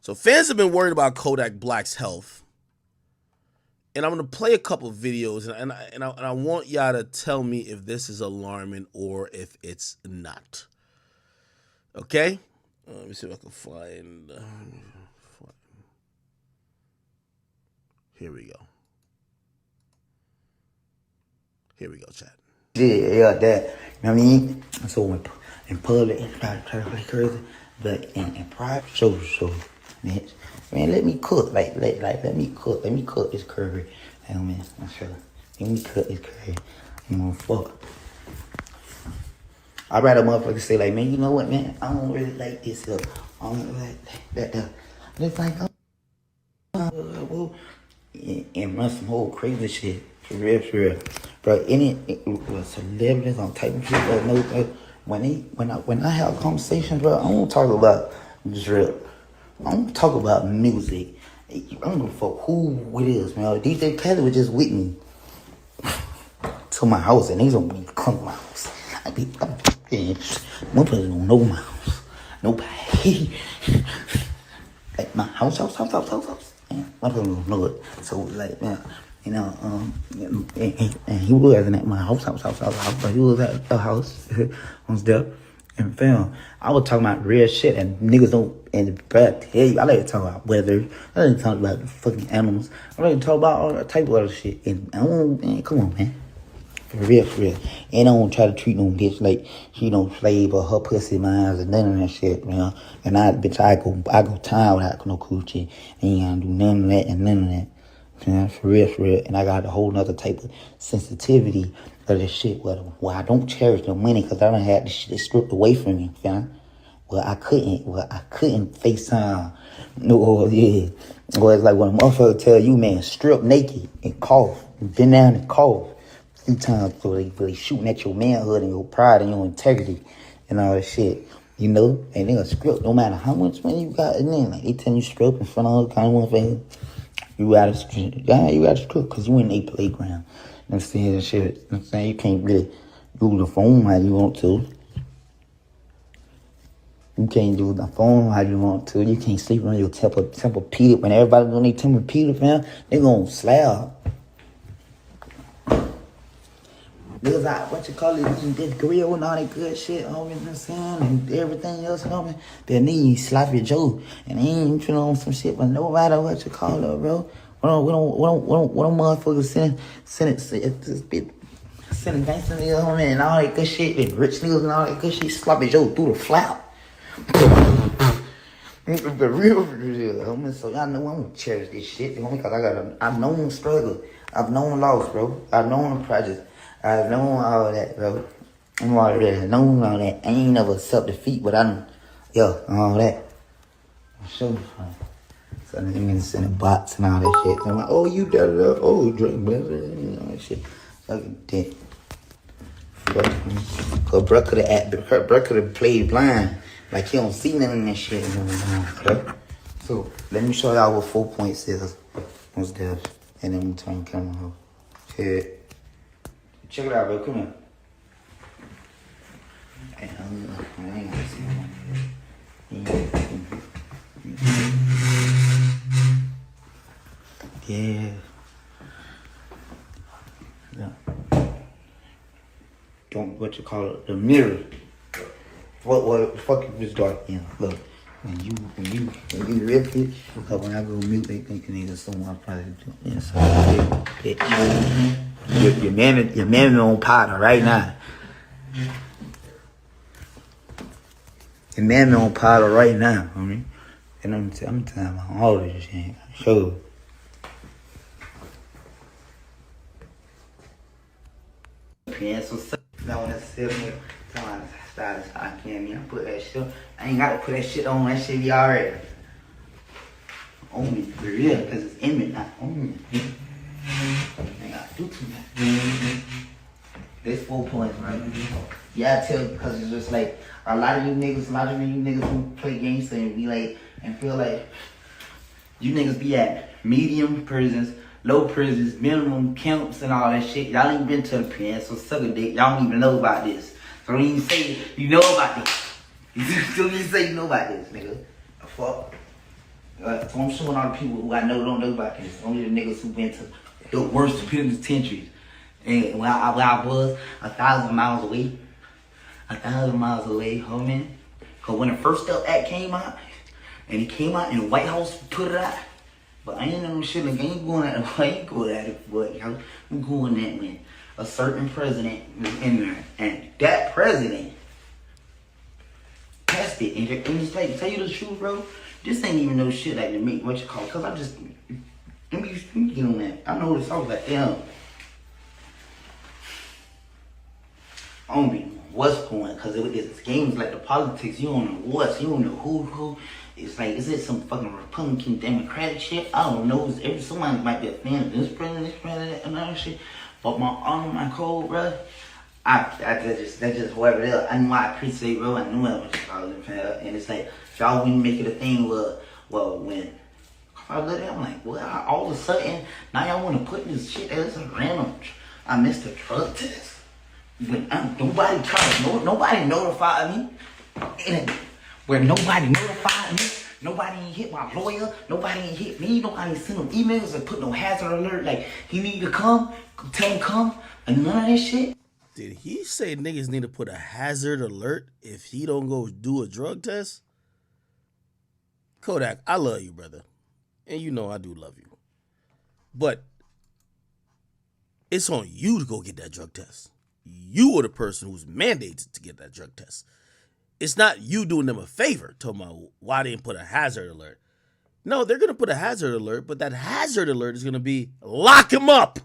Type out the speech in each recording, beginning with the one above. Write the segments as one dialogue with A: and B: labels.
A: So fans have been worried about Kodak Black's health. And I'm going to play a couple videos, and I want y'all to tell me if this is alarming or if it's not. Okay? Let me see if I can find... Here we go. Here we go, chat.
B: Yeah, that. You know what I mean? So in public, try to play crazy, but in private, so man, let me cook. Let me cook. Let me cook this curry. Hey, man, I'm sure. Let me cook this curry. You know, fuck. I'd rather motherfuckers say like, man, you know what, man? I don't really like this. I don't really like that. It's like, and run some whole crazy shit. For real. Bro, it was celebrities on type of shit, bro. No, when I have conversations, bro, I don't talk about just real. I don't talk about music. I don't give a fuck who it is, man. DJ Khaled was just with me to my house, and he's gonna be come to my house. One person don't know my house. Nobody. Like my house. Man, one person don't know it. So like, man, you know, and he wasn't at my house. But he was at the house on step. And fam, I was talking about real shit, and niggas don't. And bruh, tell you, I like to talk about weather. I like to talk about the fucking animals. I like to talk about all that type of other shit. And I don't, man, come on, man. For real. And I don't try to treat no bitch like she don't flavor her pussy minds and none of that shit, you know. And I go time without no coochie. Ain't gonna do none of that and none of that. You know, for real. And I got a whole nother type of sensitivity of this shit where I don't cherish the money because I done had this shit stripped away from me, fam. Well, I couldn't FaceTime. No, yeah. Well, it's like when a motherfucker tell you, man, strip naked and cough. Bend down and cough. 3 times so they shooting at your manhood and your pride and your integrity and all that shit. You know? And they gonna script no matter how much money you got. And then like, they tell you script in front of all kind of motherfuckers. You gotta script because you in a playground. You know what I'm saying? Shit. You know what I'm saying? You can't really use the phone how you want to. You can't do the phone how you want to. You can't sleep on your Tempur-Pedic. When everybody on their Tempur-Pedic, man, they gonna slap. Niggas out, what you call it, this grill and all that good shit, homie, you know what I'm saying? And everything else, homie. They need sloppy Joe. And they ain't on some shit, but no matter what you call it, bro. We don't motherfuckers sending gangster niggas, homie, and all that good shit, and rich niggas and all that good shit, sloppy Joe through the flap. The real, homie. So y'all know I'm gonna cherish this shit, homie, because I've known struggle. I've known loss, bro. I've known projects. I've known all that, bro. I'm already known all that. I ain't never accept defeat, but all that. So them niggas sending bots and all that shit. So I'm like, oh, you da-da-da. Oh, you drink better, and all that shit. Fucking dick. Cause bro could have played blind. Like he don't see none of that shit. Okay? So let me show y'all what 4 points is. What's that? And then we turn the camera off. Okay. Check it out, bro. Come here. I ain't gonna see one. Yeah. Don't what you call it, the mirror. What the fuck if it's dark? Yeah, look. When you rip it, because when I go mute, they think niggas someone probably do. Yeah, so bitch. Your man on powder right now. Your man on powder right now, homie. And I'm telling you all this shit. Sure. So no, that's still me. I can't put that shit. I ain't gotta put that shit on. That shit be already on me for real, cause it's in me, not on me. I ain't gotta do too much. There's 4 points, right? Yeah, I tell you, cause it's just like a lot of you niggas who play games and be like and feel like you niggas be at medium prisons, low prisons, minimum camps and all that shit. Y'all ain't been to the pen, so suck a dick. Y'all don't even know about this. So don't even say you know about this. Don't even say you know about this, nigga. The fuck? So I'm showing all the people who I know don't know about this. Only the niggas who went to the worst penitentiaries. And where I was 1,000 miles away. 1,000 miles away, homie. Cause when the First Step Act came out, and it came out and the White House put it out, but I ain't no shit like I ain't going at it. I ain't going at it, but I'm going at when a certain president was in there, and that president passed it. And it's like, tell you the truth, bro, this ain't even no shit like to make what you call it. Cause I just let me get on that. I know this. I was like, damn. I don't be knowing what's going, because it's games like the politics. You don't know what, you don't know who. It's like, is it some fucking Republican Democratic shit? I don't know. Somebody might be a fan of this president, and other shit. But my honor, my code, bro. That's just whoever it is. I know I appreciate, bro. I knew I was calling, and it's like, y'all wouldn't make it a thing. Well, when I look at it, I'm like, well, all of a sudden now y'all want to put this shit as a random. I missed a drug test. When nobody notified me, where nobody notified me, nobody ain't hit my lawyer, nobody ain't hit me, nobody ain't sent no emails or put no hazard alert like he need to come, tell him come, and none of that shit.
A: Did he say niggas need to put a hazard alert if he don't go do a drug test? Kodak, I love you, brother. And you know I do love you. But it's on you to go get that drug test. You are the person who's mandated to get that drug test. It's not you doing them a favor, talking about why they didn't put a hazard alert. No, they're going to put a hazard alert, but that hazard alert is going to be lock him up.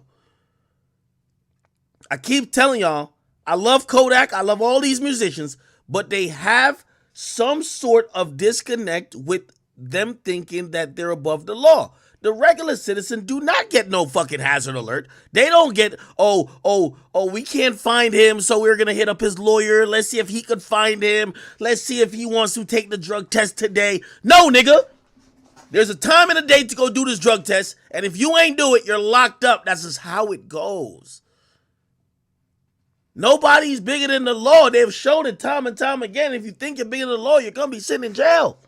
A: I keep telling y'all, I love Kodak, I love all these musicians, but they have some sort of disconnect with them thinking that they're above the law. The regular citizen do not get no fucking hazard alert. They don't get, we can't find him, so we're going to hit up his lawyer. Let's see if he could find him. Let's see if he wants to take the drug test today. No, nigga. There's a time and a date to go do this drug test, and if you ain't do it, you're locked up. That's just how it goes. Nobody's bigger than the law. They've shown it time and time again. If you think you're bigger than the law, you're going to be sitting in jail.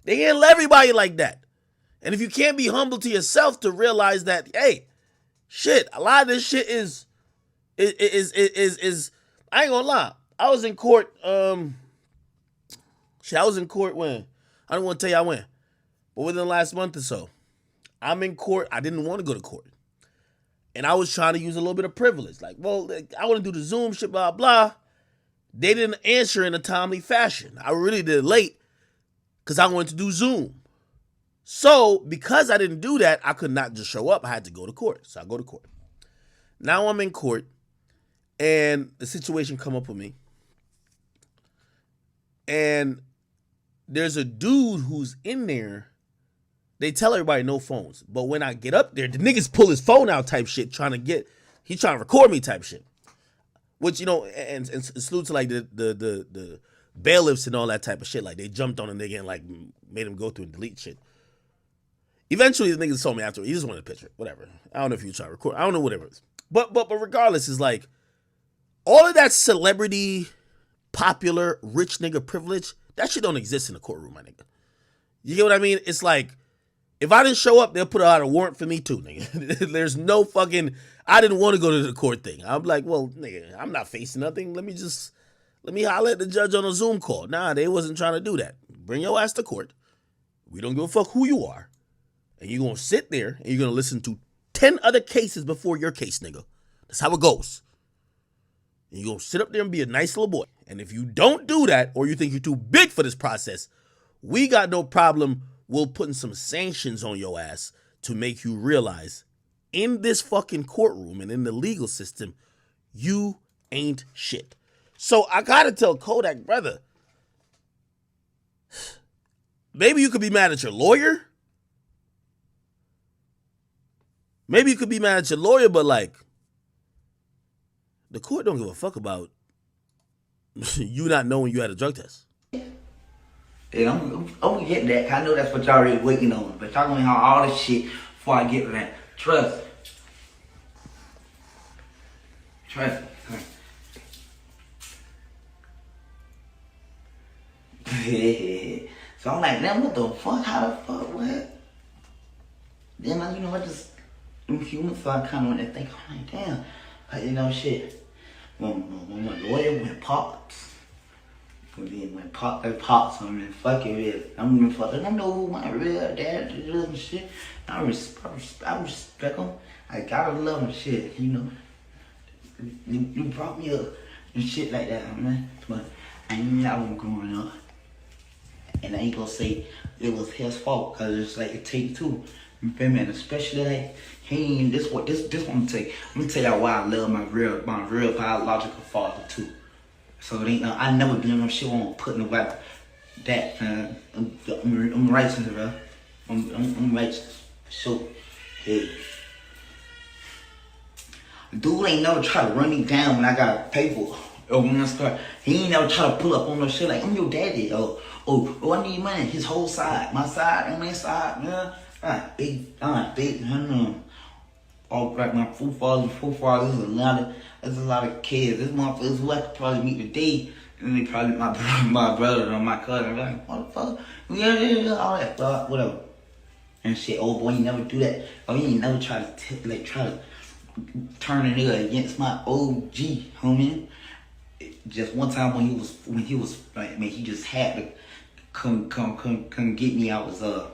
A: They can't let everybody like that. And if you can't be humble to yourself to realize that, hey, shit, a lot of this shit is I ain't gonna lie. I was in court, I was in court when? I don't want to tell you when. But within the last month or so, I'm in court. I didn't want to go to court. And I was trying to use a little bit of privilege. Like, well, I want to do the Zoom shit, blah, blah. They didn't answer in a timely fashion. I really did it late because I wanted to do Zoom. So, because I didn't do that, I could not just show up. I had to go to court. So I go to court. Now I'm in court, and the situation come up with me. And there's a dude who's in there. They tell everybody no phones. But when I get up there, the niggas pull his phone out type shit, he's trying to record me type shit. Which, you know, and salute to like the bailiffs and all that type of shit. Like, they jumped on a nigga and like made him go through and delete shit. Eventually, the niggas told me after, he just wanted a picture, whatever. I don't know if he was trying to record. I don't know, whatever it is. But regardless, it's like, all of that celebrity, popular, rich nigga privilege, that shit don't exist in the courtroom, my nigga. You get what I mean? It's like, if I didn't show up, they'll put out a warrant for me too, nigga. There's no fucking, I didn't want to go to the court thing. I'm like, well, nigga, I'm not facing nothing. Let me holler at the judge on a Zoom call. Nah, they wasn't trying to do that. Bring your ass to court. We don't give a fuck who you are. And you're going to sit there and you're going to listen to 10 other cases before your case, nigga. That's how it goes. And you're going to sit up there and be a nice little boy. And if you don't do that, or you think you're too big for this process, we got no problem. We'll putting some sanctions on your ass to make you realize in this fucking courtroom and in the legal system, you ain't shit. So I got to tell Kodak, brother, maybe you could be mad at your lawyer. Maybe you could be mad at your lawyer, but like, the court don't give a fuck about you not knowing you had a drug test.
B: And I'm gonna get that, 'cause I know that's what y'all already waiting on. But y'all gonna hear all this shit before I get to that. Trust me. So I'm like, damn, what the fuck? How the fuck? What? Then I just I'm human, so I kind of went to think. I'm like, damn, shit. When my lawyer went pops. When pops, I mean, fuck it, really. I'm gonna fuck it. I know who my real dad is and shit. I respect him. I gotta love him, shit. You brought me up and shit like that, man. But I knew that was growing up, and I ain't gonna say it was his fault, cause it's like it take two. You feel me? And especially like he ain't this one take. Let me tell y'all why I love my real biological father too. So it ain't I never been no shit on putting nobody that I'm righteous, bro. I'm righteous. So hey. Dude ain't never try to run me down when I got paper. Or when I start, he ain't never try to pull up on no shit like I'm your daddy. I need money. His whole side, my side, and my side, man. Big, I know. All like my forefathers, there's a lot of kids. This motherfuckers who I could probably meet today, and they probably my brother or my cousin. Like, motherfucker, yeah, all that, whatever. And shit, old boy, you never do that. Oh, you ain't never try to turn a nigga against my OG, homie. Just one time when he was like, man, he just had to come get me. I was a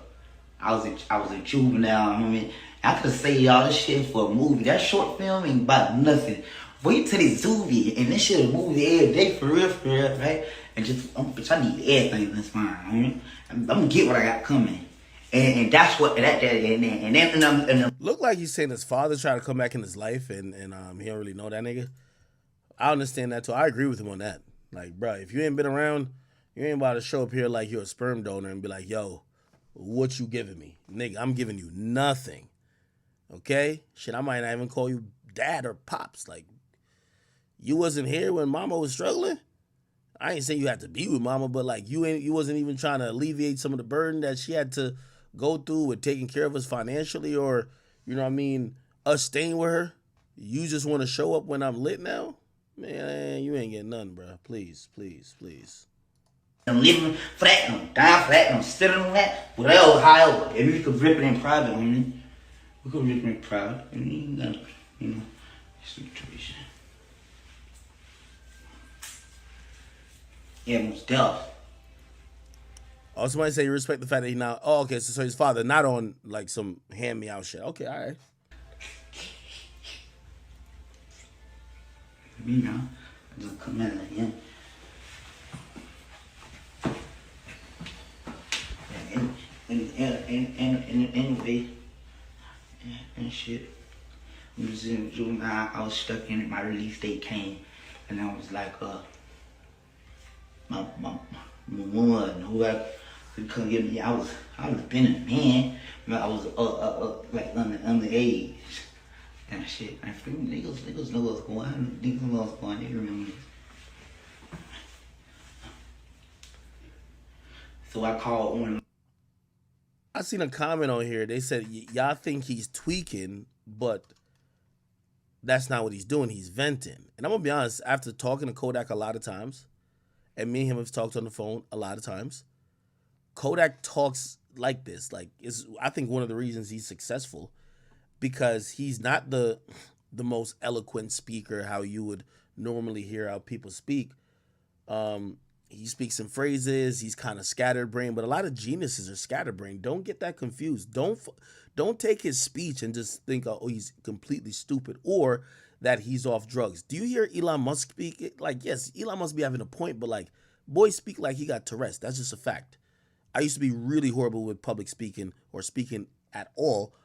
B: juvenile, homie. I could say y'all this shit for a movie. That short film ain't about nothing. Wait till it's Zuby and this shit a movie every day for real, right? And bitch, I need everything that's fine, homie. I'm gonna get what I got coming. And that's what and
A: Look like he's saying his father tried to come back in his life, and he don't really know that nigga. I understand that too. I agree with him on that. Like, bro, if you ain't been around, you ain't about to show up here like you're a sperm donor and be like, yo, what you giving me? Nigga, I'm giving you nothing. Okay? Shit, I might not even call you dad or pops. Like, you wasn't here when mama was struggling? I ain't saying you had to be with mama, but like you wasn't even trying to alleviate some of the burden that she had to go through with taking care of us financially, or, you know what I mean, us staying with her. You just want to show up when I'm lit now? Man, you ain't getting nothing, bro. Please, please, please.
B: I'm living for that, I'm dying for that, I'm sitting on that, whatever, however. If you could rip it in private, homie, we could rip it in private. Situation. Yeah, most deaf.
A: Oh, somebody say you respect the fact that he now. Oh, okay. So his father not on like some hand me out shit. Okay, all right.
B: Me now, I just come in like him. Anyway, and shit. We was in juvenile. I was stuck in it. My release date came, and I was like, my mom, who I couldn't get me. I was been a man, but I was like underage and shit. I feel niggas know what's going on. Niggas know what's going on. They remember this. So I called one.
A: I seen a comment on here. They said y'all think he's tweaking, but that's not what he's doing. He's venting. And I'm gonna be honest. After talking to Kodak a lot of times, and me and him have talked on the phone a lot of times, Kodak talks like this. Like, is I think one of the reasons he's successful, because he's not the most eloquent speaker how you would normally hear how people speak. He speaks in phrases. He's kind of scatterbrained, but a lot of geniuses are scatterbrained. Don't get that confused. Don't take his speech and just think, oh, he's completely stupid or that he's off drugs. Do you hear Elon Musk speak? Like, yes, Elon must be having a point, but like, boy, speak like he got Tourette's. That's just a fact. I used to be really horrible with public speaking or speaking at all,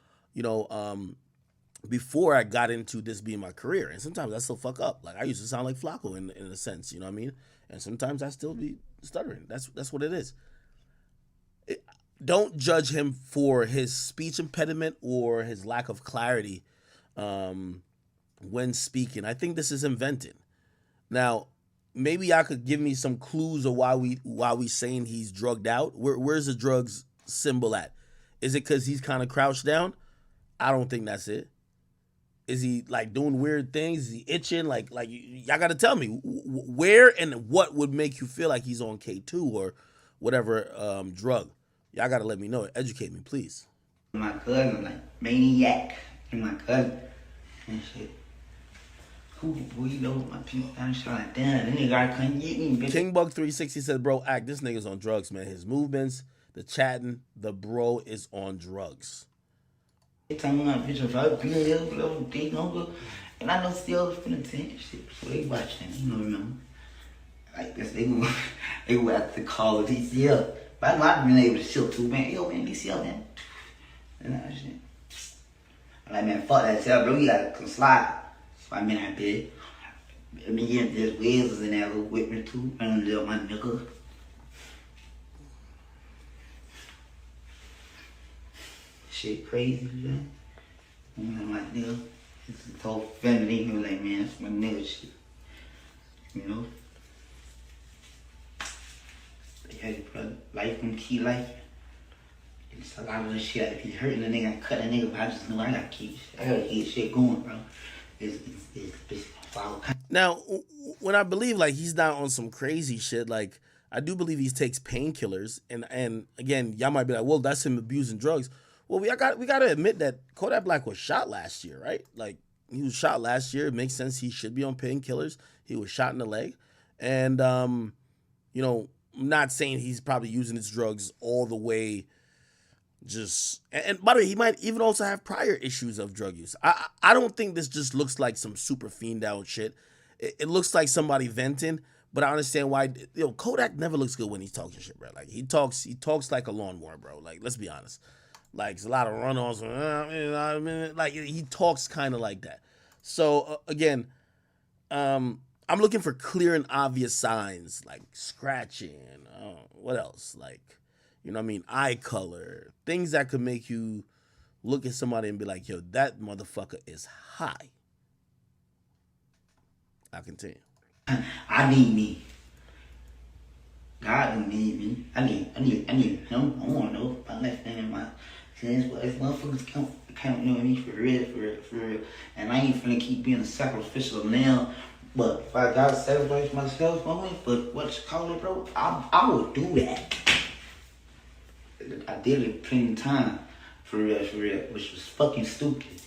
A: before I got into this being my career. And sometimes I still fuck up. Like, I used to sound like Flacco in a sense, you know what I mean? And sometimes I still be stuttering. That's what it is. Don't judge him for his speech impediment or his lack of clarity when speaking. I think this is invented. Now, maybe y'all could give me some clues of why we saying he's drugged out. Where's the drugs symbol at? Is it because he's kind of crouched down? I don't think that's it. Is he like doing weird things? Is he itching? Like y'all got to tell me where and what would make you feel like he's on K2 or whatever drug. Y'all gotta let me know. Educate me, please.
B: My cousin, like, maniac. And my cousin. And shit. Who you know my people down shit like damn, that nigga gotta come get me, bitch.
A: King Bug 360 said, bro, act, this nigga's on drugs, man. His movements, the chatting, the bro is on drugs.
B: They talking about bitch if I good, they no good. And I know still finna take shit, so they watching, you know, remember. Like this, they go out to call it DCL. But I've been able to chill too, man. Yo, man, DCL, man. And that shit. I'm like, man, fuck that shit, bro. You gotta come slide. So I'm in that bed. I mean, yeah, there's Wiz was in there with me too. And little my nigga. Shit crazy, man. I'm like, nigga, it's whole family. He was like, man, that's my nigga shit. You know? Yeah, brother, life and key life. It's a lot of this shit. If he's hurting the nigga, I cut that nigga, but I just know I gotta keep shit going, bro. It's follow.
A: Now, when I believe like he's not on some crazy shit, like I do believe he takes painkillers, and again, y'all might be like, well, that's him abusing drugs. Well, we gotta admit that Kodak Black was shot last year, right? Like he was shot last year. It makes sense. He should be on painkillers. He was shot in the leg, and you know, I'm not saying he's probably using his drugs all the way. Just and by the way, he might even also have prior issues of drug use. I don't think this just looks like some super fiend out shit. It looks like somebody venting, but I understand why. You know, Kodak never looks good when he's talking shit, bro. Like he talks like a lawnmower, bro. Like let's be honest. Like it's a lot of run-ons. Like he talks kind of like that. So again, I'm looking for clear and obvious signs like scratching. What else? Like, you know what I mean? Eye color. Things that could make you look at somebody and be like, yo, that motherfucker is high. I'll continue.
B: I need me. God don't need me. I need him. I want to know about that thing in my sense. But if motherfuckers count, you know what I mean? For real. And I ain't finna keep being a sacrificial lamb. But if I gotta sacrifice myself, but what you call it, bro? I will do that. I did it plenty of time, for real, which was fucking stupid.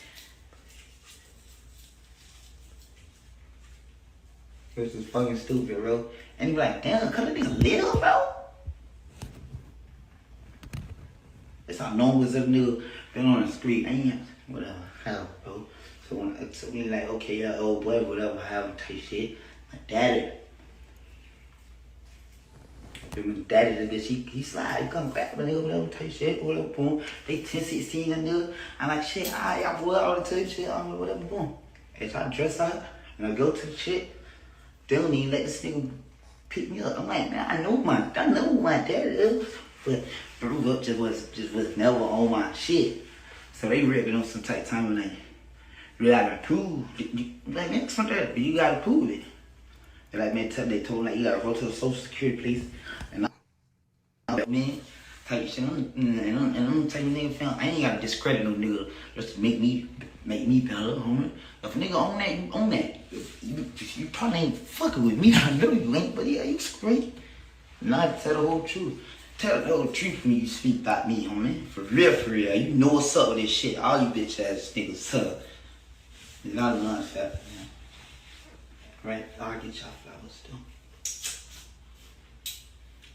B: It was fucking stupid, bro. And you be like, damn, cut a nigga live, bro? That's how long was that nigga been on the street, ain't whatever, hell, bro. So when you like, okay, yeah, old boy, whatever, have type shit. My daddy. My daddy did this, he slide, he come back, but nigga, whatever, type shit, whatever, boom. They 10, 16, and nigga. I'm like, shit, y'all boy, all the type shit, whatever, boom. As I dress out, and I go to the shit, they don't even let this nigga pick me up. I'm like, man, I know who my daddy is, but bro, just was never on my shit. So they really on some type of time when you gotta prove it. Like, man, something you gotta prove it. And like, man, they told me, like, you gotta go to the social security place. And I'm man, type shit. And I'm telling you, nigga, I ain't gotta discredit no nigga just to make me better, homie. If a nigga own that, you own that. You probably ain't fucking with me. I know you ain't, but yeah, you straight. Nah, tell the whole truth. Tell the whole truth when you speak about me, homie. For real. You know what's up with this shit. All you bitch ass niggas up. There's not a lunch fat, man. Right? I'll get y'all flowers too.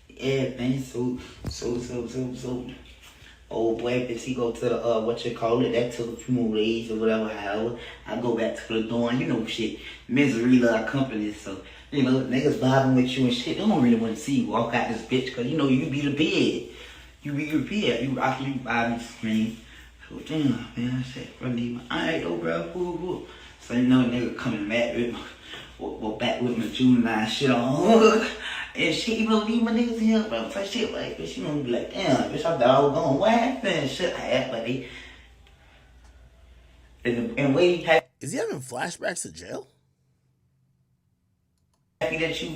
B: Yeah, man, so old boy, if he go to the what you call it, that took a few more days or whatever, however. I go back to the dorm, you know shit. Misery love company, so you know, niggas vibing with you and shit. They don't really want to see you walk out this bitch, cause you know you be the bed. You be your bed. You rockin', you vibing, scream. So damn, man, I said, bro, need my alright though, bro, woo. So you know, nigga coming back with my juvenile shit on. And shit, you know, leave my niggas in here, bro. Like shit, like, bitch, you know, be like, damn, bitch, I doggone, what happened? Shit, I had, but they. And way he had.
A: Is he having flashbacks to jail?
B: Happy that you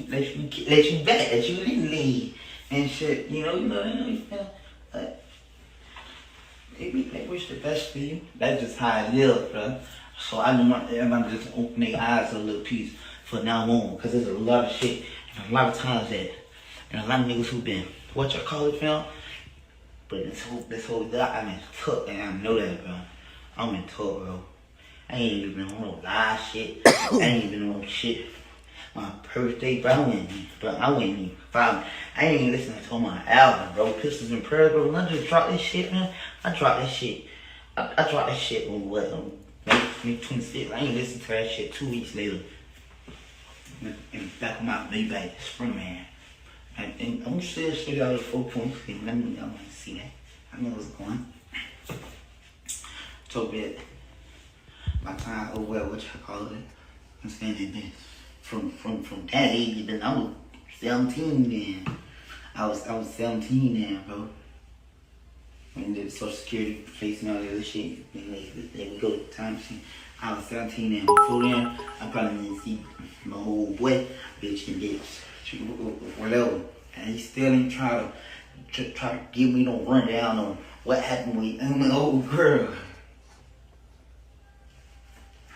B: back, that you didn't leave and shit, you know, they wish the best for you. That's just how I live, bro. So I want everybody just open their eyes a little piece for now on, because there's a lot of shit, and a lot of times that, and a lot of niggas who been what you call it, film. But this whole I'm in tuck, and I know that, bro. I'm in tuck, bro. I ain't even on no live shit. I ain't even on shit. My birthday, bro. I went even five. I ain't even listening to my album, bro. Pistols and Prayers, bro. When I just dropped this shit, man, I dropped that shit. I dropped that shit on what? May 26. I ain't listened to that shit 2 weeks later. In the back of my Maybach Spring, man. And I'm still straight out of 4 points. Let me y'all want to see that. I know what's going. So bad. My time, oh well, what y'all call it? I'm saying that from that age, then I was 17 then. I was 17 then, bro. When the Social Security place and all that other shit, then we go to the time machine. I was 17 then. Before then, I probably didn't see my whole boy, bitch and bitch, whatever. And he still ain't try to give me no rundown on what happened with my old girl.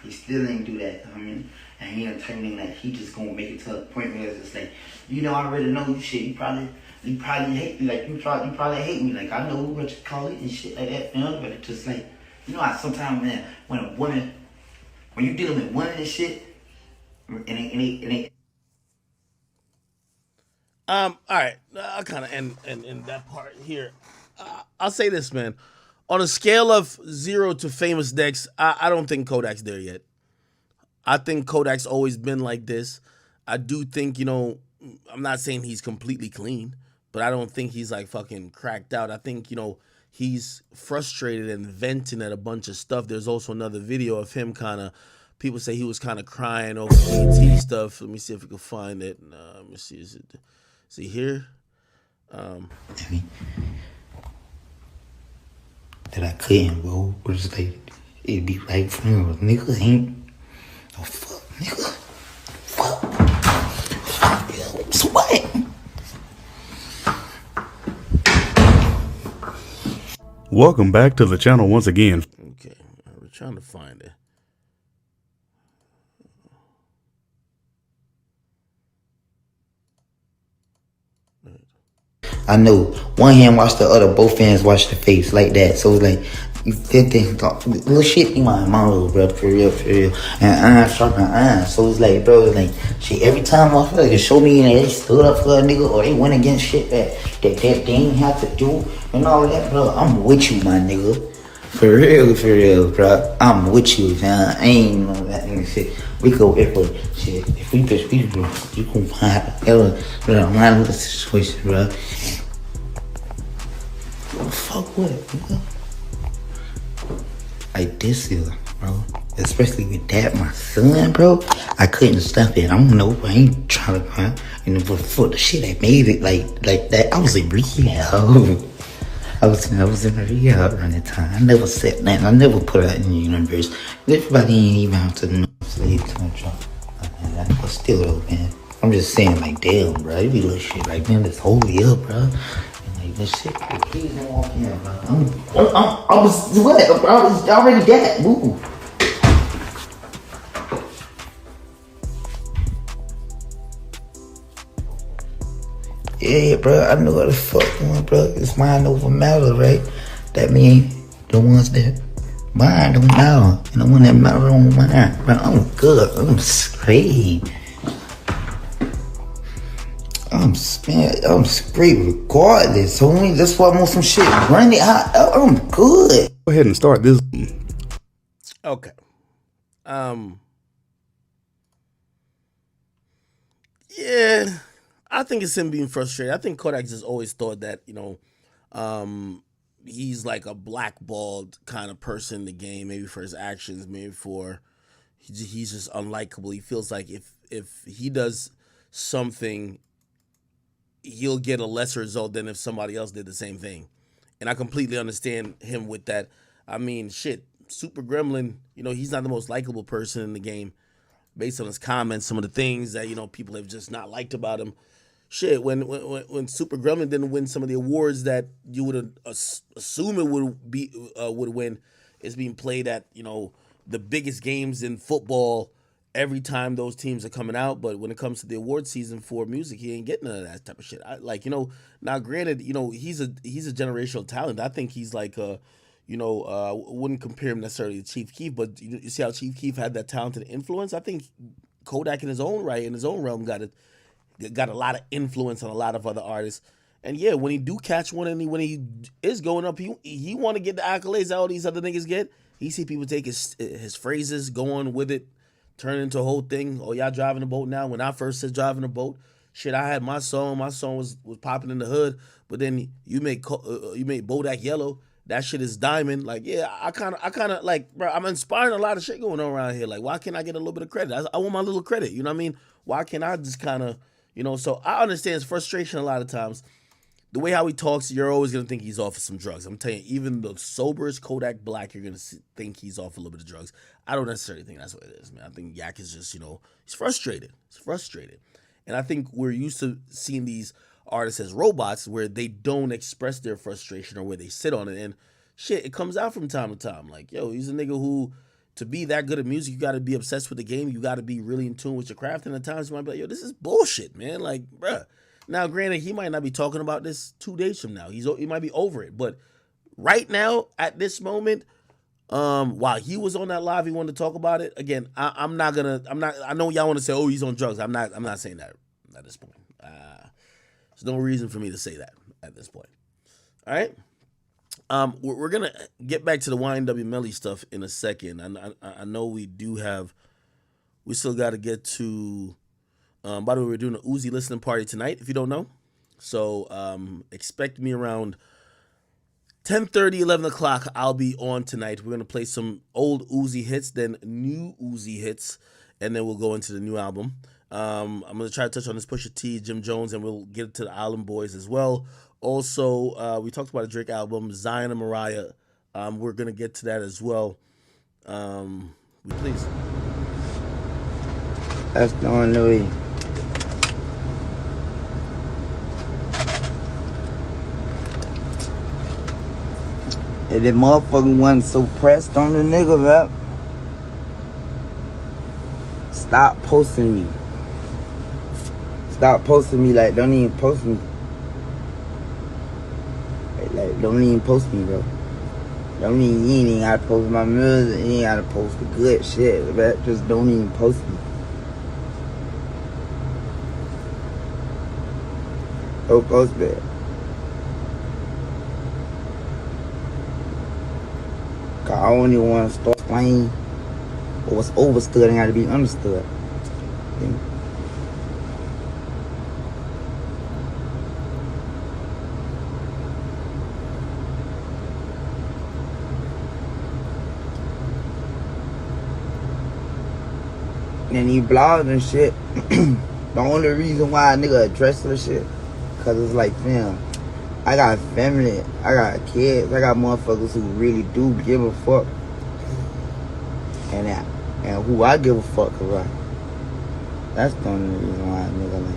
B: He still ain't do that, I mean, and he ain't telling me that he just gonna make it to a point where it's just like, I already know you shit. You probably hate me, like you probably hate me, like I know what you call it and shit like that, but it's just like, I sometimes, man, when you dealing with women and shit, and it
A: All right, I'll kind of end that part here. I'll say this, man. On a scale of 0 to famous decks, I don't think Kodak's there yet. I think Kodak's always been like this. I do think, I'm not saying he's completely clean, but I don't think he's like fucking cracked out. I think, he's frustrated and venting at a bunch of stuff. There's also another video of him people say he was kind of crying over BT stuff. Let me see if we can find it. Let me see. Is he here?
B: that I couldn't, bro. It was like, it'd be right from him. Nigga ain't. Oh, fuck, nigga. Fuck. Fuck. So what?
C: Welcome back to the channel once again.
A: Okay, we're trying to find it.
B: I know one hand watch the other, both hands watch the face like that. So it's like you fit this little shit in my little bro, for real. And I sharpen eyes. So it's like, bro, it's like shit every time motherfucker show me and they stood up for a nigga or they went against shit that they ain't have to do and all that, bro. I'm with you, my nigga. For real, bro. I'm with you, man. I ain't know that nigga shit. We go if shit. If we bitch, we bro, you gon' find hella, bro. My little situation, bro. Fuck what, nigga? Like this is, bro. Especially with that, my son, bro. I couldn't stop it. I don't know. I ain't trying to, but for the shit that made it like that, I was in rehab. I was in rehab around that time. I never said that. I never put out in the universe. Everybody ain't even have to know. Slave to my job. But still, though, man. I'm just saying, like, damn, bro. It be little shit like, man, let's hold it up, bro. And like, this shit, please don't walk in, bro. I was what, bro? I was already dead. Woo. Yeah, bro, I know what the fuck going, bro. It's mind over matter, right? That means the ones that mind don't matter. And the one that matter don't mind. Bro, I'm good. I'm straight. I'm straight regardless. So that's why I want some shit running. I'm good.
C: Go ahead and start this.
A: Okay. Yeah. I think it's him being frustrated. I think Kodak just always thought that, he's like a blackballed kind of person in the game, maybe for his actions, maybe for he's just unlikable. He feels like if he does something, he'll get a lesser result than if somebody else did the same thing. And I completely understand him with that. I mean, shit, Super Gremlin, he's not the most likable person in the game based on his comments, some of the things that, people have just not liked about him. Shit, when Super Gremlin didn't win some of the awards that you would assume it would win, it's being played at the biggest games in football every time those teams are coming out. But when it comes to the award season for music, he ain't getting none of that type of shit. Now granted, he's a generational talent. I think he's like wouldn't compare him necessarily to Chief Keef, but you see how Chief Keef had that talented influence. I think Kodak in his own right, in his own realm, got a lot of influence on a lot of other artists. And yeah, when he do catch one and when he is going up, he want to get the accolades that all these other niggas get. He see people take his phrases, go on with it, turn it into a whole thing. Oh, y'all driving a boat now? When I first said driving a boat, shit, I had my song. My song was popping in the hood. But then you make Bodak Yellow. That shit is diamond. Like, yeah, I kind of like, bro, I'm inspiring a lot of shit going on around here. Like, why can't I get a little bit of credit? I want my little credit. You know what I mean? Why can't I just kind of, So I understand his frustration a lot of times. The way how he talks, you're always gonna think he's off of some drugs. I'm telling you, even the soberest Kodak Black, you're gonna think he's off a little bit of drugs. I don't necessarily think that's what it is, man. I think Yak is just, he's frustrated. He's frustrated, and I think we're used to seeing these artists as robots, where they don't express their frustration or where they sit on it, and shit, it comes out from time to time. Like, yo, he's a nigga who, to be that good at music, you got to be obsessed with the game. You got to be really in tune with your craft. And at times you might be like, yo, this is bullshit, man. Like, bruh. Now, granted, he might not be talking about this 2 days from now. He might be over it. But right now, at this moment, while he was on that live, he wanted to talk about it. Again, I know y'all want to say, oh, he's on drugs. I'm not saying that at this point. There's no reason for me to say that at this point. All right. We're gonna get back to the YNW Melly stuff in a second. I know we still got to get to. By the way, we're doing an Uzi listening party tonight, if you don't know. So expect me around 10:30, 11 o'clock. I'll be on tonight. We're going to play some old Uzi hits, then new Uzi hits, and then we'll go into the new album. I'm going to try to touch on this Pusha T, Jim Jones, and we'll get to the Island Boys as well. Also, we talked about a Drake album, Zion and Mariah. We're going to get to that as well. Please.
B: That's the only way. And that motherfucker wasn't so pressed on the nigga, rap. Stop posting me. Stop posting me. Like, don't even post me. Like, don't even post me, bro. You ain't even gotta post my music. You ain't gotta post the good shit, rap. Just don't even post me. Don't post that. I don't even want to start explaining what's overstood and got to be understood. Okay? And these blogs and shit, the only reason why a nigga address this shit, cause it's like, fam, I got family, I got kids, I got motherfuckers who really do give a fuck. And who I give a fuck about. That's the only reason why a nigga like.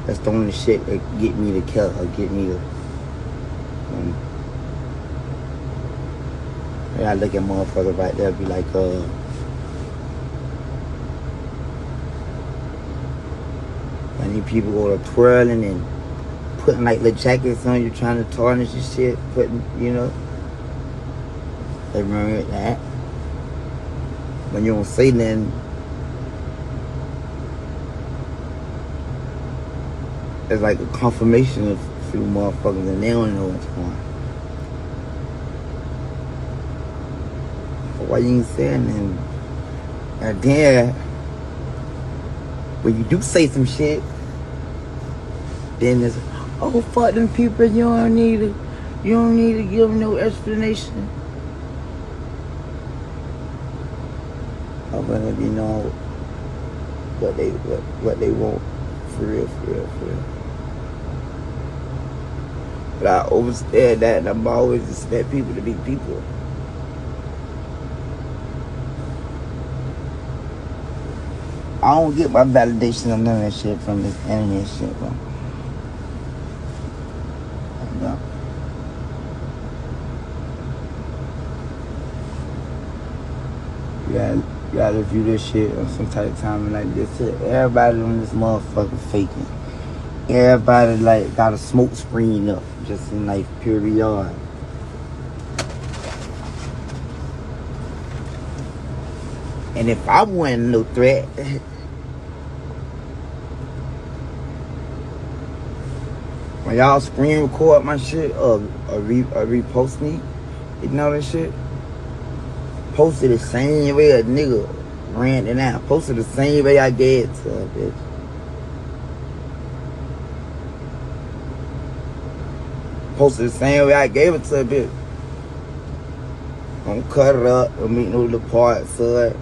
B: That's the only shit that get me to kill or get me to. I look at motherfuckers right there, be like, when these people go to twirling and putting like little jackets on you, trying to tarnish your shit, putting, they remember that. When you don't say nothing, it's like a confirmation of a few motherfuckers and they don't know what's going on. Why you ain't saying nothing? And then, when you do say some shit, then it's, oh, fuck them people, you don't need to give them no explanation. I'm gonna be know what they want, for real. But I overstand that, and I'm always expect people to be people. I don't get my validation of none of that shit from this internet shit, bro. No. You gotta view this shit on some type of time like this. Everybody on this motherfucker faking. Everybody like got a smoke screen up just in like period. And if I wasn't no threat, when y'all screen record my shit or repost me, you know that shit? Post it the same way a nigga ran it out. Post it the same way I gave it to a bitch. Post it the same way I gave it to a bitch. Don't cut it up, don't make no little parts of it.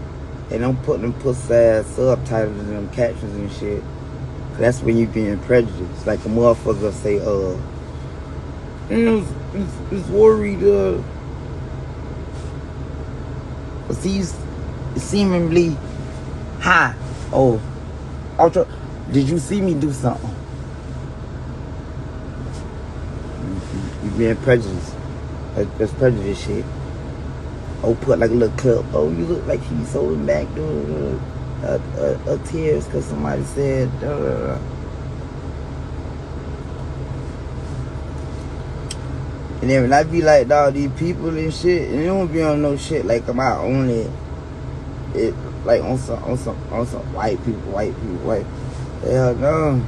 B: And don't put them pussy ass subtitles in them captions and shit. That's when you being prejudiced. Like a motherfucker say, it's worried, cause he's seemingly high. Oh, did you see me do something? You being prejudiced. That's prejudice shit. Oh, put like a little clip. Oh, you look like he's holding back tears because somebody said. And then when I be like, dog, these people and shit, and they don't be on no shit like am I own it like on some white people. Hell no.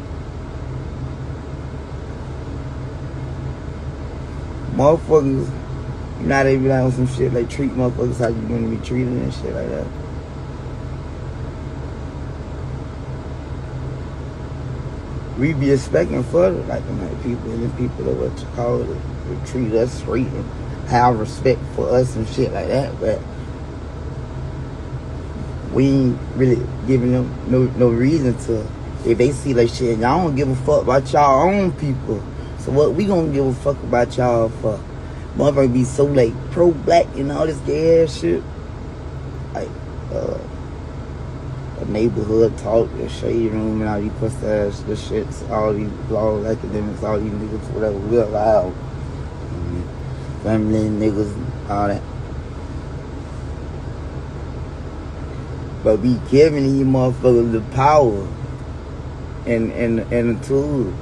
B: Motherfuckers, you know how they be like on some shit like treat motherfuckers how you want to be treated and shit like that. We be expecting further, like people and the people that what you call it, treat us straight and have respect for us and shit like that, but we ain't really giving them no reason to. If they see like shit, y'all don't give a fuck about y'all own people. So what we gonna give a fuck about y'all for? Motherfucker be so like pro-black and all this gay ass shit. Like a neighborhood talk, the shade room and all these pussy ass, the shits, all these laws, academics, all these niggas, whatever, we allowed. Family niggas, all that. But be giving these motherfuckers the power and the tool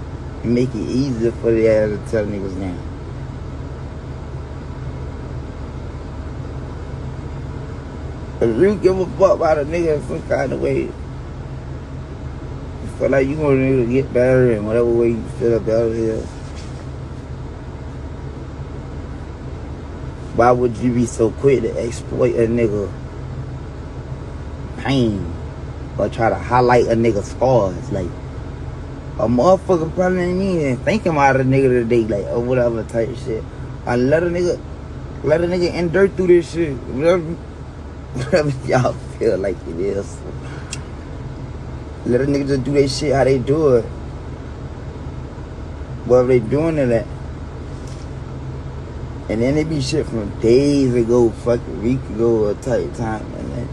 B: and make it easier for the ass to tell niggas now. If you give a fuck about a nigga in some kind of way, you feel like you want a nigga to get better in whatever way you feel better is. Why would you be so quick to exploit a nigga pain or try to highlight a nigga's scars? Like a motherfucker probably ain't even thinking about a nigga today, like or whatever type shit. I let a nigga endure through this shit. Whatever y'all feel like it is. Let a nigga just do their shit how they do it. Whatever they doing it at. And then it be shit from days ago, fucking week ago or type time. And then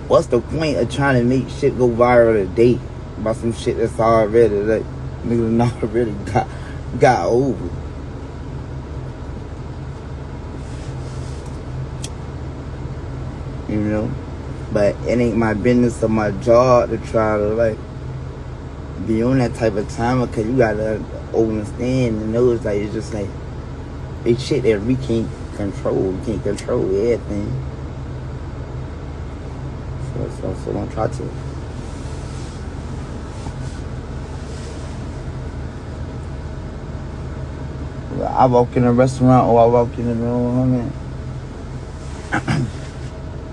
B: what's the point of trying to make shit go viral today about some shit that's already like niggas already got over? You know? But it ain't my business or my job to try to like be on that type of time, because you gotta understand and know it's like it's just like it's shit that we can't control. We can't control everything. So don't try to. I walk in a restaurant or I walk in the room, man.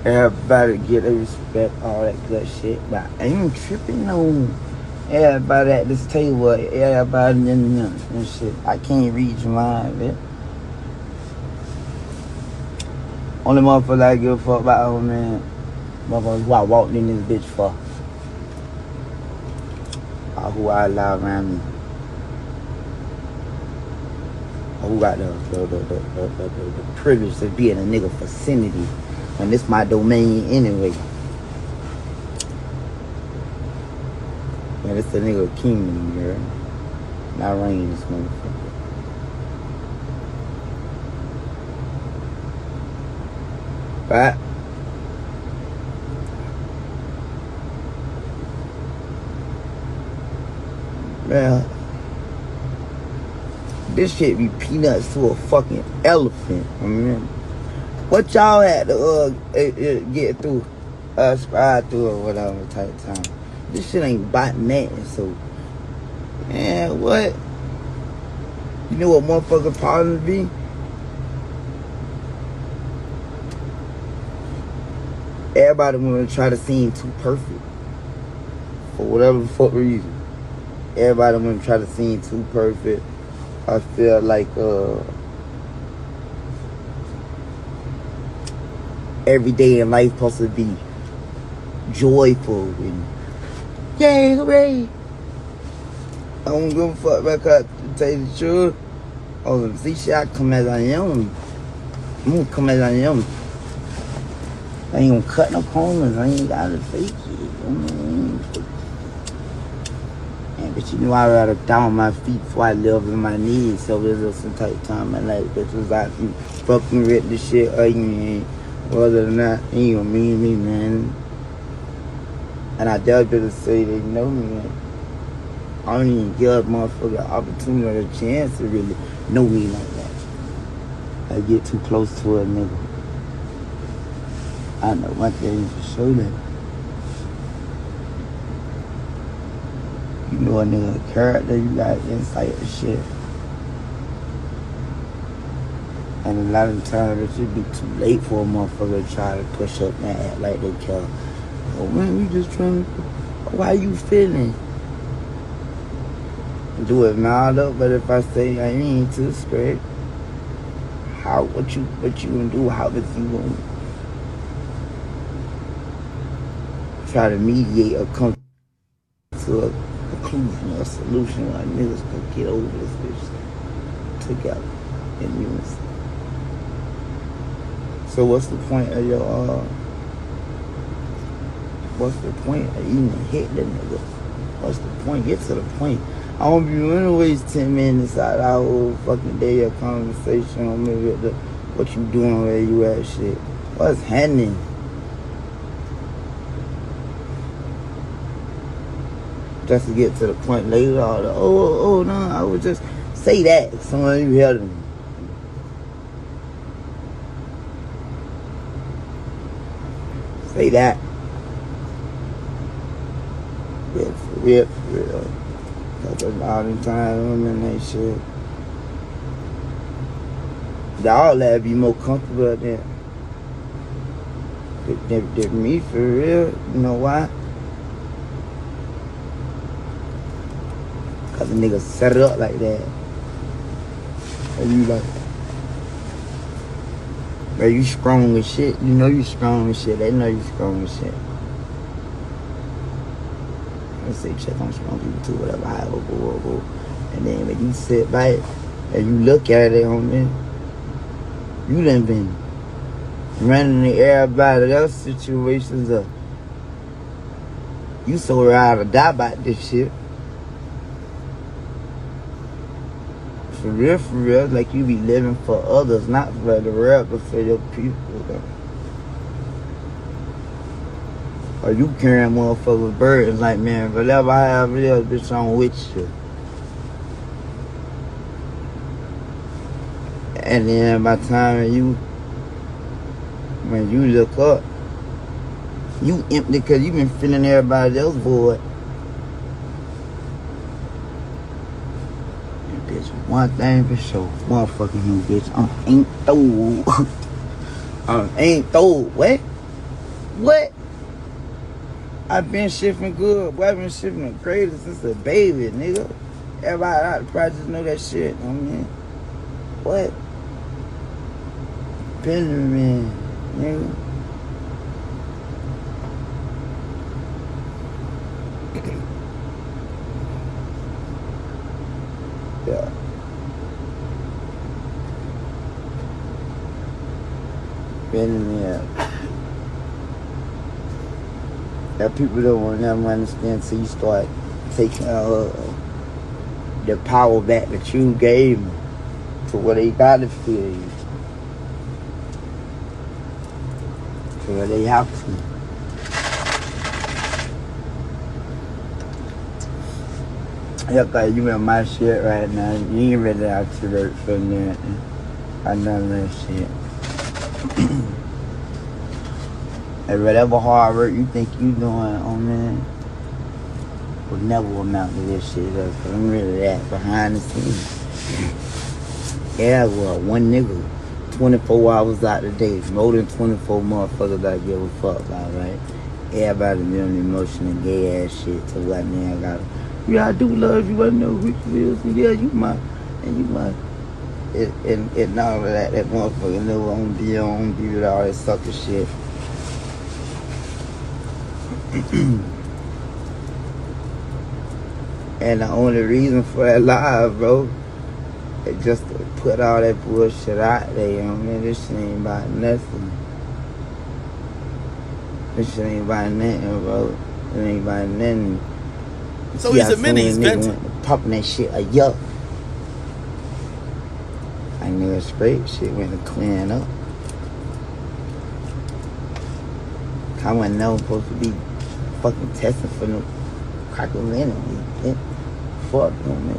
B: Everybody get their respect, all that good shit. But I ain't tripping on everybody at this table, everybody and shit. I can't read your mind, man. Only motherfucker I give a fuck about, oh man, motherfuckers who I walked in this bitch for. Or who I allow around me. Or who got the privilege to be in a nigga vicinity when this my domain anyway. Man, it's a nigga kingdom here. Not reign this motherfucker. But Man, this shit be peanuts to a fucking elephant. I mean, what y'all had to get through, subscribe through or whatever type of time. This shit ain't about nothing, so, man, what? You know what motherfucker problems be? Everybody wanna try to seem too perfect. For whatever the fuck reason. Everybody wanna try to seem too perfect. I feel like, every day in life supposed to be joyful and yay, hooray. I don't give a fuck back up to tell you the truth. Oh, see shit, I come as I am. I'm gonna come as I am. I ain't gonna cut no corners. I ain't gotta fake it. Man, but you know I rather down my feet before I live in my knees. So there's some type of time in my life that was like you fucking with the shit or you ain't. Other than that, he ain't gonna mean me, man. And I dare to say they know me, man. I don't even give a motherfucker an opportunity or a chance to really know me like that. I get too close to a nigga. I know one thing for sure that you know a nigga character, you got insight and shit. And a lot of the times it should be too late for a motherfucker to try to push up and act like they care. Oh man, you just trying to, why you feeling? Do it mild up, but if I say I ain't too straight, what you gonna do? How is you gonna try to mediate or come to a conclusion or a solution where niggas can get over this bitch together in unison? So what's the point of your what's the point of even hitting the nigga? What's the point? Get to the point. I don't be wanting to waste 10 minutes out of our whole fucking day of conversation on maybe what you doing, where you at, shit. What's happening? Just to get to the point later, all the, no, I would just say that if someone you heard me. Say that. Yeah, for real. Cause all the time women and shit. Y'all that be more comfortable than me for real. You know why? Cause the nigga set it up like that. And you like, man, you strong as shit. You know you strong as shit. They know you strong as shit. I say check on strong people too, whatever, however. And then when you sit back and you look at it, homie, you done been running in everybody else situations up. You so ride or die about this shit. For real, like you be living for others, not for the world, but for your people, though. Or you carrying motherfuckers' burdens like, man, whatever I have real, bitch, I'm with you. And then by the time when you look up, you empty because you been filling everybody else void. And bitch, one thing for sure, motherfucking you, bitch, I ain't through. I ain't through. What? I've been shifting good. Boy, I've been shifting the greatest since a baby, nigga. Everybody out the project know that shit. I mean, what? Benjamin, nigga. Yeah. Benjamin. That people don't want to never understand until you start taking the power back that you gave them to where they gotta feel you. To where they have to. Yeah, cause you in my shit right now. You ain't ready out to work for nothing. I done that shit. And whatever hard work you think you doing on man will never amount to this shit. Cause I'm really that behind the scenes. Yeah, well, one nigga, 24 hours out the day, more than 24 motherfuckers that give a fuck about, right? Everybody be on the emotional gay ass shit to what man I got. Yeah, I do love you. I know who you is. Yeah, you might, and you might. And all of that motherfucker know on be with all that sucker shit. And the only reason for that live, bro, is just to put all that bullshit out there, you know what I mean? This shit ain't about nothing. This shit ain't about nothing, bro. It ain't about nothing.
A: So he's admitting he's venting.
B: Popping that shit a yuck. I knew it straight. Shit went to clean up. I wasn't never supposed to be fucking testing for no cracker anyway. Fuck on me.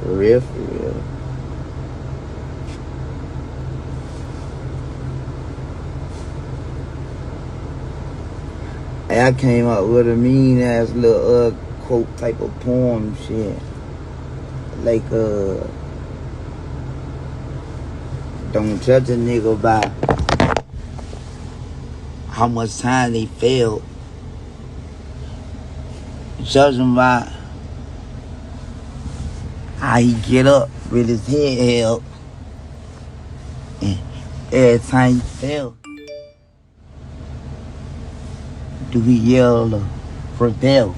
B: For real, for real. And I came up with a mean ass little quote type of poem shit. Like don't judge a nigga by how much time they failed. Judge him by how he get up with his head held. And every time he fail, do he yell or rebel?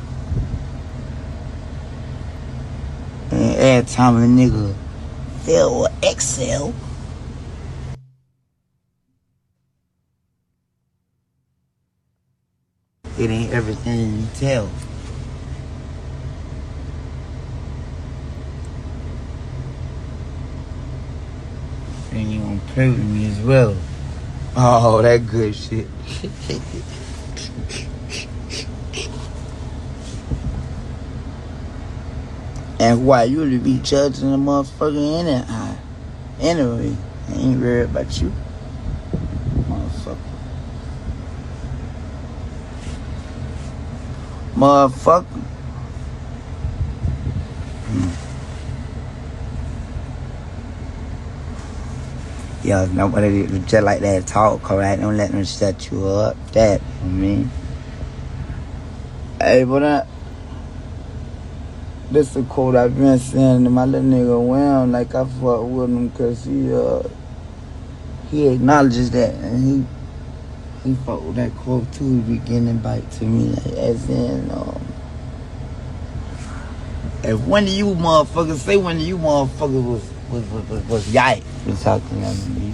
B: And every time a nigga fail or excel, it ain't everything you tell. And you gonna play with me as well. Oh, that good shit. And why you really be judging a motherfucker anyhow? Anyway, I ain't worried about you, motherfucker. Motherfucker. Yo, nobody just like that talk, alright? Don't let them shut you up. That, I mean. Hey, but this is a quote I've been saying to my little nigga Wham, like I fuck with him cause he acknowledges that and he fuck with that quote too. He be getting back to me like as in if one of you motherfuckers say one of you motherfuckers was yikes was talking to me.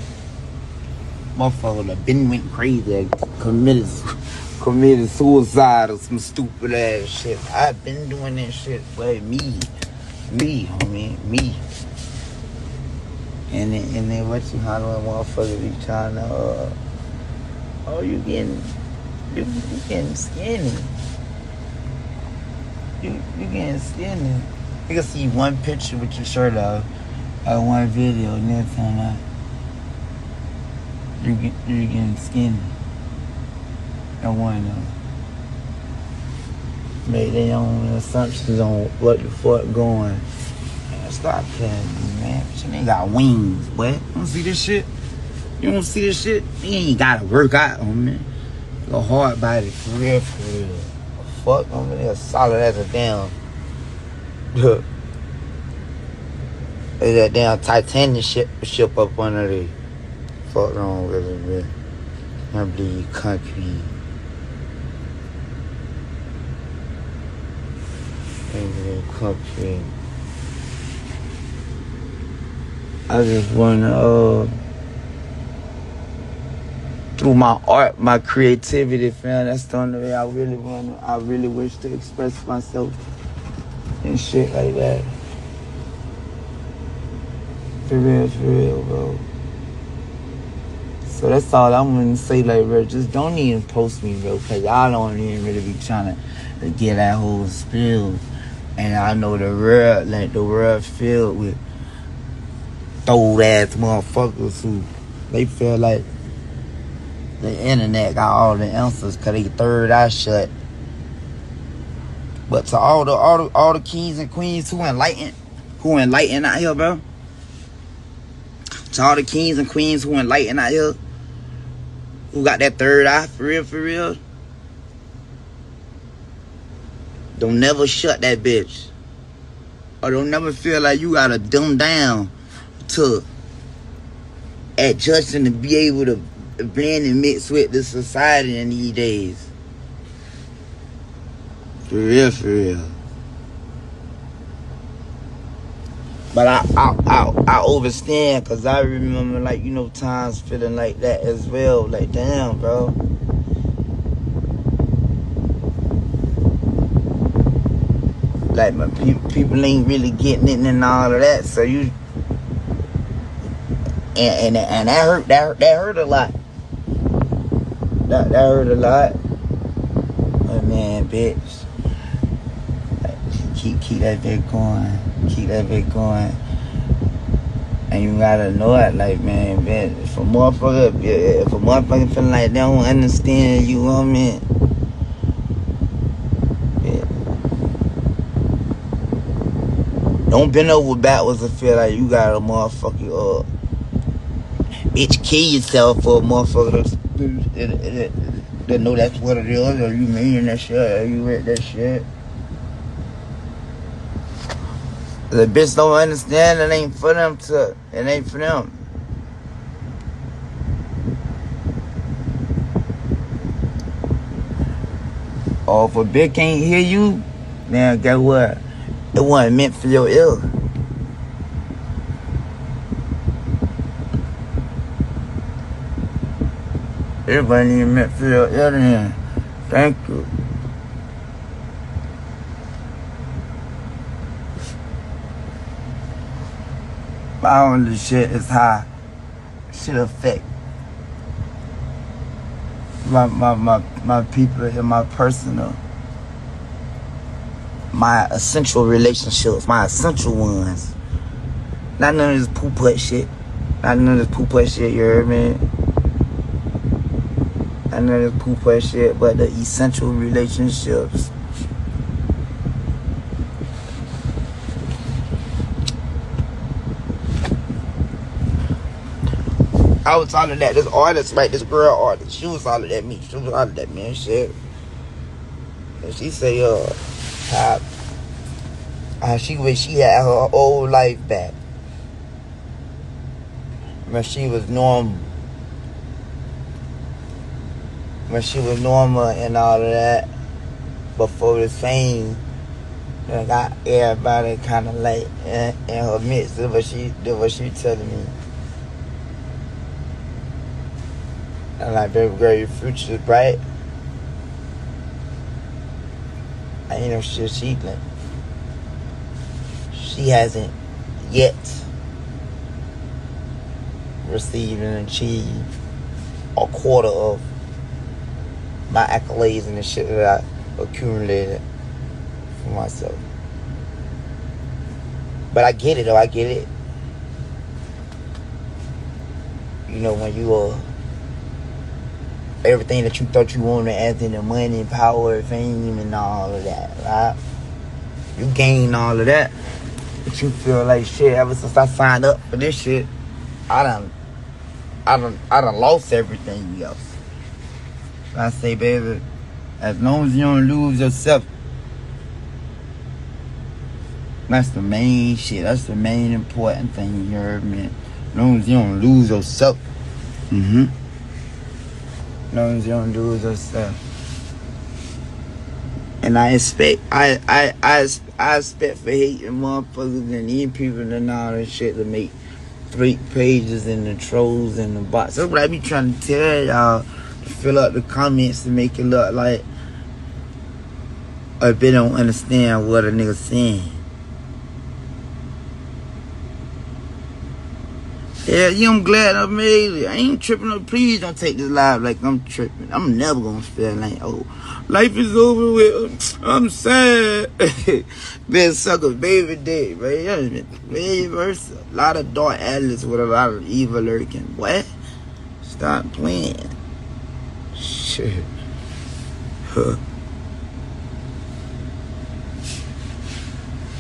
B: Motherfucker would have been went crazy, committed suicide or some stupid ass shit. I've been doing that shit, but me, homie, me. And then what you hollering motherfucker be trying to oh you getting skinny. You getting skinny. You can see one picture with your shirt off, one video, and then time you're getting skinny. I want to make their own assumptions on what the fuck going. Man, stop playing with me, man. But you ain't got wings, boy. You don't see this shit? You don't see this shit? You ain't gotta work out on me. Your hard body, for real, for real. Fuck, I'm really solid as a damn. That damn Titanic ship up under there. Fuck wrong with it, man. I believe concrete. Concrete. I just wanna through my art, my creativity, fam, that's the only way I really wish to express myself and shit like that. For real, bro. So that's all I'm gonna say, like, bro, just don't even post me, bro, cause y'all don't even really be trying to to get that whole spill. And I know the world filled with old ass motherfuckers who they feel like the internet got all the answers cause they third eye shut. But to all the kings and queens who enlightened out here, bro. To all the kings and queens who enlightened out here, who got that third eye for real. Don't never shut that bitch. Or don't never feel like you gotta dumb down to adjust and to be able to blend and mix with the society in these days. For real. But I understand, cause I remember, like, you know, times feeling like that as well. Like, damn, bro. Like, my people ain't really getting it and all of that. So you and that hurt. That hurt a lot. That hurt a lot. But man, bitch, like, keep that bit going. Keep that bit going. And you gotta know it, like, man, if a motherfucker feeling like they don't understand you, what I mean? Yeah. Don't bend over backwards and feel like you got a motherfucker, bitch, kill yourself for a motherfucker that know that's what it is, or you mean that shit, or you read that shit. The bitch don't understand, it ain't for them. Or if a bitch can't hear you, man, guess what? It wasn't meant for your ear. It wasn't even meant for your ear then. Thank you. My only shit is how shit affect my people and my personal, my essential relationships, my essential ones. Not none of this poo-putt shit. Not none of this poo-putt shit, you heard me? Not none of this poo-putt shit, but the essential relationships. I was talking that this artist, right, this girl artist, she was hollering at me. She was hollering at me and shit. And she say, how she wish she had her old life back. When she was normal. When she was normal and all of that. Before the fame, that got everybody kind of like in her midst. That's what she telling me. I'm like, baby girl, your future's bright. I ain't no shit she hasn't yet received and achieved a quarter of my accolades and the shit that I accumulated for myself. But I get it though, I get it. You know, when you everything that you thought you wanted, as in the money, power, fame, and all of that, right? You gain all of that, but you feel like shit. Ever since I signed up for this shit, I done lost everything else. I say, baby, as long as you don't lose yourself, that's the main shit. That's the main important thing, you heard me? As long as you don't lose yourself. As long as you don't lose yourself. And I expect for hating motherfuckers and these people and all that shit to make 3 pages and the trolls and the bots. That's what I be trying to tell y'all. To fill up the comments to make it look like if they don't understand what a nigga saying. Yeah, I'm glad I made it. I ain't tripping. Please don't take this live like I'm tripping. I'm never gonna feel like, oh, life is over with. I'm sad. Been sucker baby dick, man. Way versa. A lot of dark alleys with a lot of evil lurking. What? Stop playing. Shit. Huh.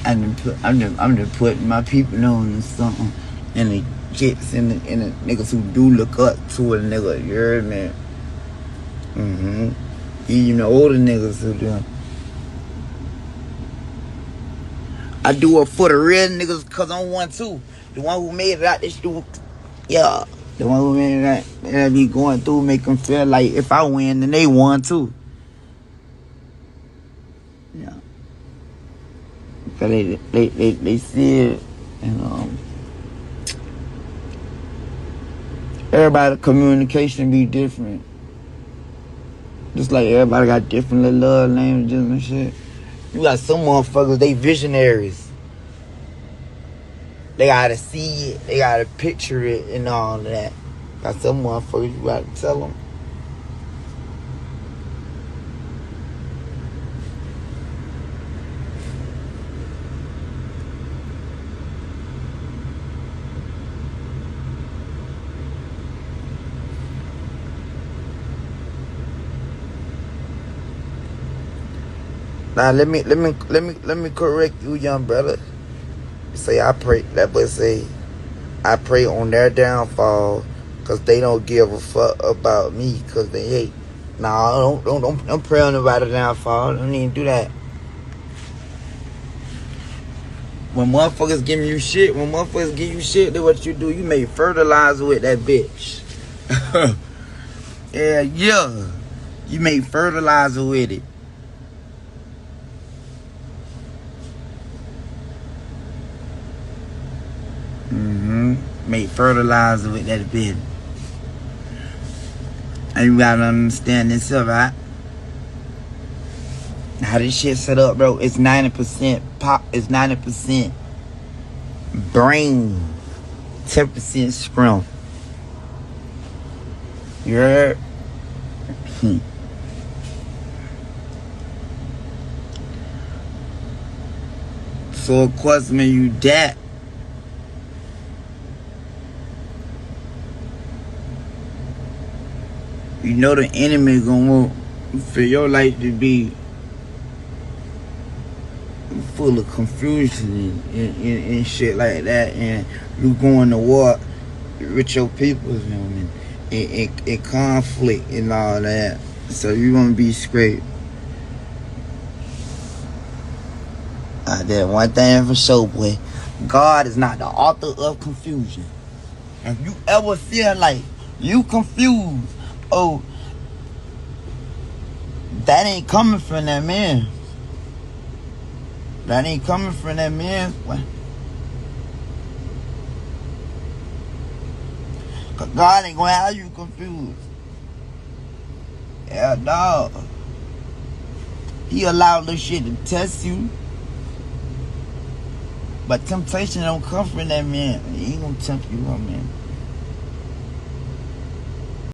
B: I'm just putting my people on something, and the chicks and the niggas who do look up to a nigga, you heard me? Even the older niggas who do. I do it for the real niggas cause I'm one too. The one who made it out this dude, yeah. The one who made it out, that be going through make them feel like if I win, then they won too. Yeah. Cause they see it, and everybody communication be different. Just like everybody got different little love languages and shit. You got some motherfuckers, they visionaries. They gotta see it, they gotta picture it and all of that. Got some motherfuckers you gotta tell them. Now let me correct you, young brother. Say I pray. That boy say I pray on their downfall, cause they don't give a fuck about me, cause they hate. Nah, don't pray on nobody's downfall. Don't even do that. When motherfuckers give you shit, then what you do? You make fertilizer with that bitch. Yeah. You make fertilizer with it. Make fertilizer with that bitch. And you gotta understand this, right? How this shit set up, bro. It's 90% pop. It's 90% brain, 10% scrum. You heard? So of course, when you that, you know the enemy gonna want for your life to be full of confusion and shit like that, and you going to war with your people and conflict and all that. So you gonna be straight. That one thing for sure, boy. God is not the author of confusion. If you ever feel like you confused, oh, that ain't coming from that man. That ain't coming from that man. Cause God ain't gonna have you confused. Yeah, dog. He allowed this shit to test you. But temptation don't come from that man. He ain't gonna tempt you, man.